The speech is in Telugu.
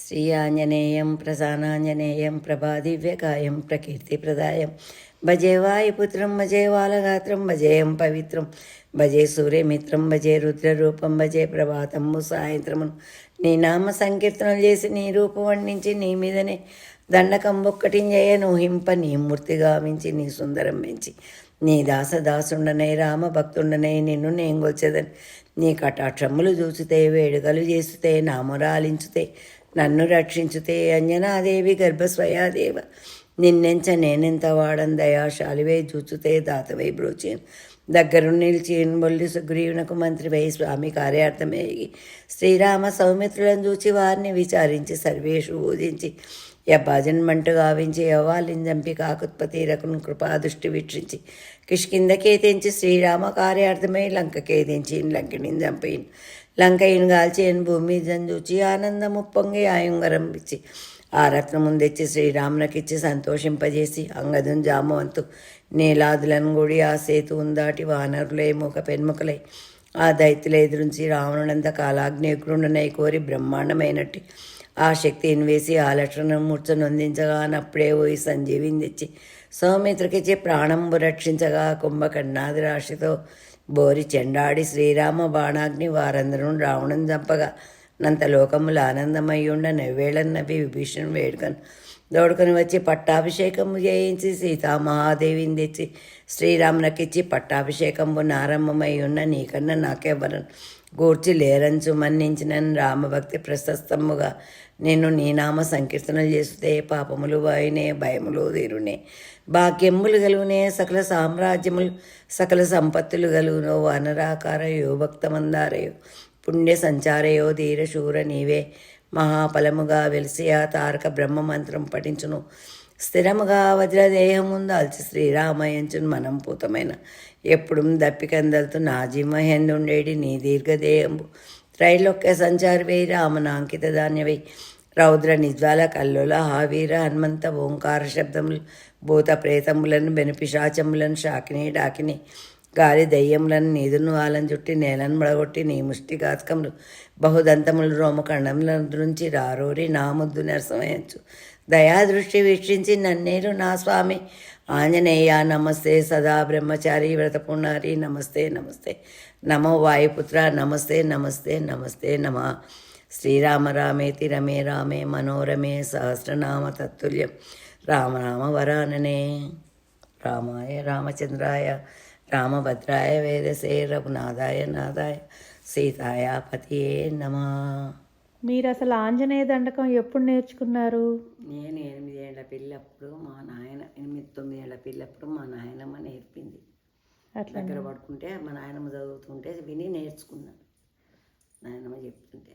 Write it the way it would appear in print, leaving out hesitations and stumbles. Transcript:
శ్రీ ఆంజనేయం ప్రసన్నాంజనేయం ప్రభాదివ్యకాయం ప్రకీర్తిప్రదాయం భజే వాయుపుత్రం భజే బాలగాత్రం భజేయం పవిత్రం భజే సూర్యమిత్రం భజే రుద్రరూపం భజే ప్రభాతము సాయంత్రమును నీ నామ సంకీర్తనలు చేసి నీ రూపం వర్ణించి నీ మీదనే దండకం ఒక్కటింజయ్యను హింప నీ మూర్తి గావించి నీ సుందరం పెంచి నీ దాసదాసుండనై రామభక్తుండనై నిన్ను నేను గొల్చెదన్ నీ కటాక్షములు చూచితే వేడుకలు చేస్తే నామురాలించుతే నన్ను రక్షించుతే అంజనాదేవి గర్భస్వయాదేవ నిన్నెంచ నేనెంత వాడన్ దయాశాలివై చూచుతే దాతవై బ్రోచేన్ దగ్గరు నిలిచి బొల్లి సుగ్రీవునకు మంత్రివై స్వామి కార్యార్థమేగి శ్రీరామ సౌమిత్రులను చూచి వారిని విచారించి సర్వేషు బోధించి యబ్బాజన్మంటు గావించి యవ్వాలిని చంపి కాకుత్పతీరకును కృపాదృష్టి వీక్షించి కిష్కిందకే తెంచి శ్రీరామ కార్యార్థమై లంకకే తెంచి లంకిణిని చంపేను లంకయ్యను గాల్చేయను భూమి జంజూచి ఆనందము పొంగి ఆయుంగరం ఇచ్చి ఆ రత్నమును తెచ్చి శ్రీరామునకిచ్చి సంతోషింపజేసి అంగదున్ జామవంతు నీలాదులను గుడి ఆ సేతువును దాటి వానరులై ముఖ పెన్ముకలై ఆ దైత్యుల ఎదురించి రావణునంత కాలాగ్నేయుగ్రుండనై కోరి బ్రహ్మాండమైనట్టు ఆ శక్తిని వేసి ఆ లక్షణం మూర్చనొందించగా అప్పుడే పోయి సంజీవిని తెచ్చి సౌమిత్రకిచ్చి ప్రాణంబు రక్షించగా కుంభకర్ణాది రాశితో బోరి చెండాడి శ్రీరామ బాణాగ్ని వారందరూ రావణం చంపగా నంత లోకములు ఆనందమయ్యుండ నవ్వేళన్నవి విభీషణ్ వేడుకను దోడుకొని వచ్చి పట్టాభిషేకము చేయించి సీతామహాదేవిని తెచ్చి శ్రీరామునకిచ్చి పట్టాభిషేకంబు నారంభమై ఉన్న నీకన్నా నాకెవ్వరను గూర్చి లేరంచు మన్నించిన రామభక్తి ప్రశస్తముగా నేను నీ నామ సంకీర్తనలు చేస్తే పాపములు వాయినే భయములు తీరునే భాగ్యములు గలుగునే సకల సామ్రాజ్యములు సకల సంపత్తులు గలుగునో వనరాకారయో భక్తమందారయో పుణ్య సంచారయో ధీరశూర నీవే మహాఫలముగా వెలిసి ఆ తారక బ్రహ్మమంత్రం పఠించును స్థిరముగా వజ్రదేహముందాల్చి శ్రీరామయంచును మనం పూతమైన ఎప్పుడు దప్పికందలుతూ నా జిమహెందుండేడి నీ దీర్ఘదేహంబు త్రైలోక్య సంచారవై రామనాంకిత ధాన్యవై రౌద్ర నిజ్వాల కల్లుల హావీర హనుమంత ఓంకార శబ్దములు భూత ప్రేతములను బెనిపిశాచములను షాకిని డాకిని గాలి దయ్యములను నీదును ఆలను చుట్టి నేలను మడగొట్టి నీ ముష్టిఘాతకములు బహుదంతములు రోమకండముల నుంచి రారోరి నా ముద్దు నరసమయచ్చు దయాదృష్టి వీక్షించి నన్నేరు నా స్వామి ఆంజనేయ నమస్తే సదా బ్రహ్మచారి వ్రతపుణారి నమస్తే నమస్తే నమో వాయుపుత్ర నమస్తే నమస్తే నమస్తే నమ శ్రీరామ రామేతి రమే రామే మనోరమే సహస్రనామ తత్తుల్యం రామనామ వరాననే రామాయ రామచంద్రాయ రామభద్రాయ వేదసే రఘునాథాయ నాథాయ సీతాయ పతియే నమ. మీరు అసలు ఆంజనేయ దండకం ఎప్పుడు నేర్చుకున్నారు? నేను 8 ఏళ్ల పిల్లప్పుడు మా నాయన 8-9 ఏళ్ల పిల్లప్పుడు మా నాయనమ్మ నేర్పింది. దగ్గర పడుకుంటే మా నాయనమ్మ చదువుతుంటే విని నేర్చుకున్నాను. నాయనమ్మ చెప్తుంటే